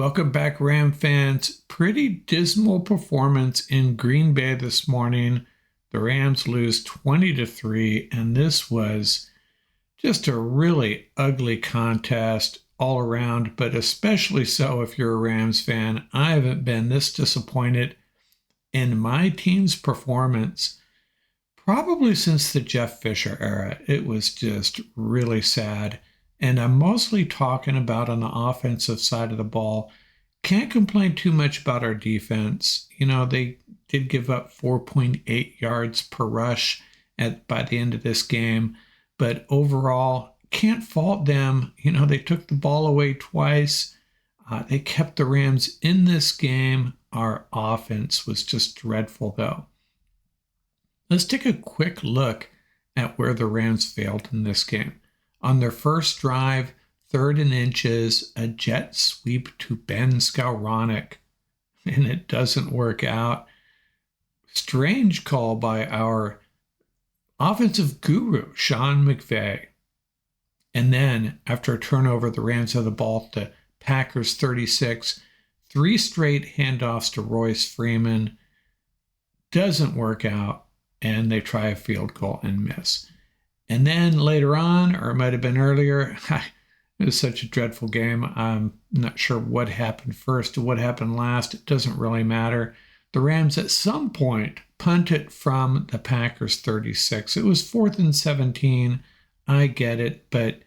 Welcome back, Ram fans. Pretty dismal performance in Green Bay this morning. The Rams lose 20-3, and this was just a really ugly contest all around, but especially so if you're a Rams fan. I haven't been this disappointed in my team's performance probably since the Jeff Fisher era. It was just really sad. And I'm mostly talking about on the offensive side of the ball. Can't complain too much about our defense. They did give up 4.8 yards per rush by the end of this game. But overall, can't fault them. They took the ball away twice. They kept the Rams in this game. Our offense was just dreadful, though. Let's take a quick look at where the Rams failed in this game. On their first drive, 3rd and inches, a jet sweep to Ben Skowronek, and it doesn't work out. Strange call by our offensive guru, Sean McVay. And then, after a turnover, the Rams have the ball at the Packers 36. 3 straight handoffs to Royce Freeman. Doesn't work out, and they try a field goal and miss. And then later on, or it might have been earlier, it was such a dreadful game. I'm not sure what happened first or what happened last. It doesn't really matter. The Rams at some point punted from the Packers 36. It was 4th and 17. I get it, but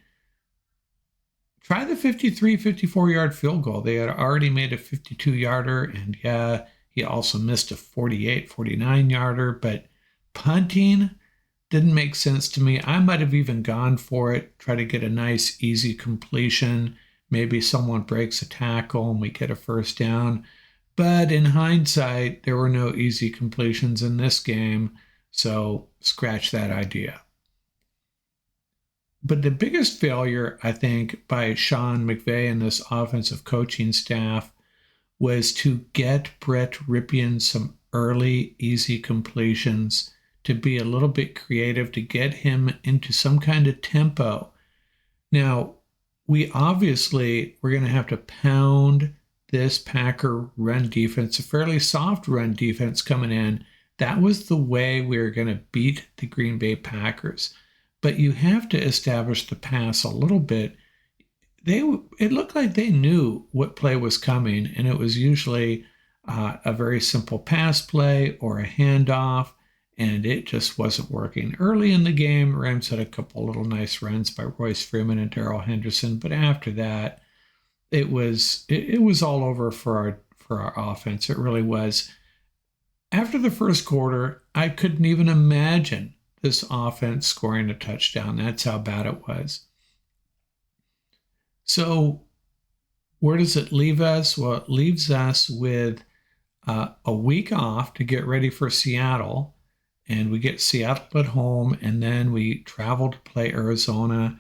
try the 53, 54-yard field goal. They had already made a 52-yarder, and yeah, he also missed a 48, 49-yarder, but punting didn't make sense to me. I might have even gone for it, try to get a nice, easy completion. Maybe someone breaks a tackle and we get a first down. But in hindsight, there were no easy completions in this game, so scratch that idea. But the biggest failure, I think, by Sean McVay and this offensive coaching staff was to get Brett Rypien some early, easy completions, to be a little bit creative, to get him into some kind of tempo. Now, we're going to have to pound this Packer run defense, a fairly soft run defense coming in. That was the way we were going to beat the Green Bay Packers. But you have to establish the pass a little bit. It looked like they knew what play was coming, and it was usually a very simple pass play or a handoff, and it just wasn't working. Early in the game, Rams had a couple little nice runs by Royce Freeman and Darrell Henderson, but after that, it was all over for our offense. It really was. After the first quarter, I couldn't even imagine this offense scoring a touchdown. That's how bad it was. So where does it leave us? Well, it leaves us with a week off to get ready for Seattle. And we get Seattle at home, and then we travel to play Arizona.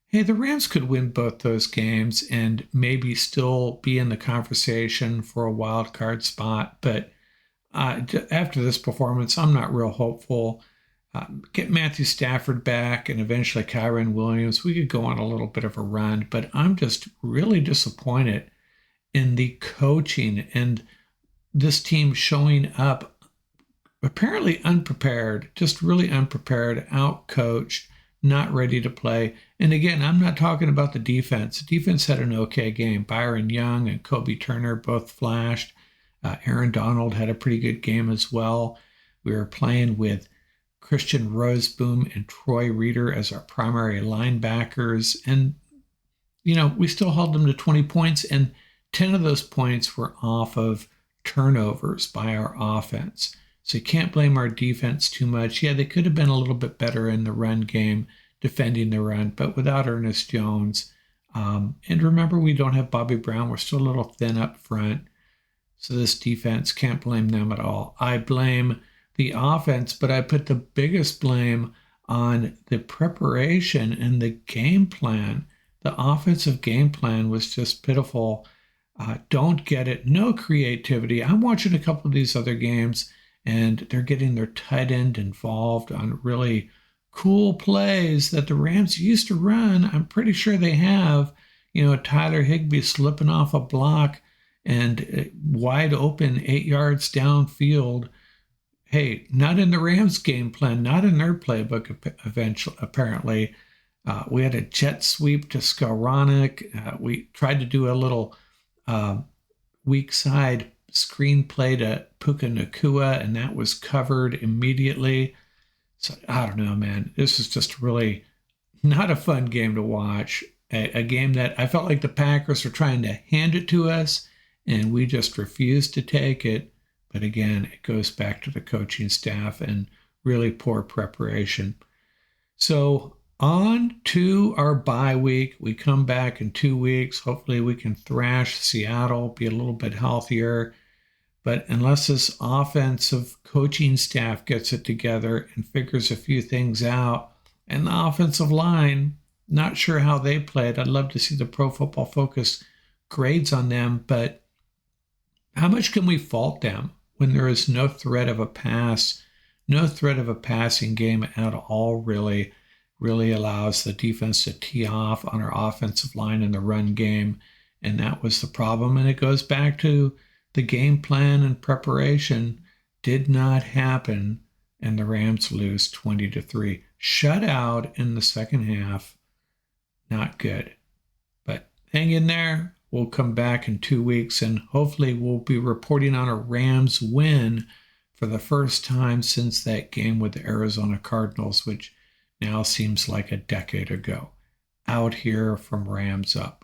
Hey, the Rams could win both those games and maybe still be in the conversation for a wild card spot. But after this performance, I'm not real hopeful. Get Matthew Stafford back and eventually Kyren Williams. We could go on a little bit of a run, but I'm just really disappointed in the coaching and this team showing up apparently unprepared, just really unprepared, out-coached, not ready to play. And again, I'm not talking about the defense. The defense had an okay game. Byron Young and Kobe Turner both flashed. Aaron Donald had a pretty good game as well. We were playing with Christian Roseboom and Troy Reeder as our primary linebackers. And, we still held them to 20 points, and 10 of those points were off of turnovers by our offense. So you can't blame our defense too much. Yeah, they could have been a little bit better in the run game, defending the run, but without Ernest Jones. And remember, we don't have Bobby Brown. We're still a little thin up front. So this defense, can't blame them at all. I blame the offense, but I put the biggest blame on the preparation and the game plan. The offensive game plan was just pitiful. Don't get it. No creativity. I'm watching a couple of these other games, and they're getting their tight end involved on really cool plays that the Rams used to run. I'm pretty sure they have. Tyler Higbee slipping off a block and wide open 8 yards downfield. Hey, not in the Rams game plan, not in their playbook eventually, apparently. We had a jet sweep to Skowronek. We tried to do a little uh, weak side screenplay to Puka Nakua, and that was covered immediately. So I don't know, man. This is just really not a fun game to watch. A game that I felt like the Packers were trying to hand it to us, and we just refused to take it. But again, it goes back to the coaching staff and really poor preparation. So on to our bye week. We come back in 2 weeks. Hopefully we can thrash Seattle, be a little bit healthier. But unless this offensive coaching staff gets it together and figures a few things out, and the offensive line, not sure how they played. I'd love to see the Pro Football Focus grades on them, but how much can we fault them when there is no threat of a pass, no threat of a passing game at all, really allows the defense to tee off on our offensive line in the run game. And that was the problem. And it goes back to the game plan and preparation did not happen, and the Rams lose 20-3. Shutout in the second half. Not good. But hang in there. We'll come back in 2 weeks, and hopefully we'll be reporting on a Rams win for the first time since that game with the Arizona Cardinals, which now seems like a decade ago. Out here from Rams Up.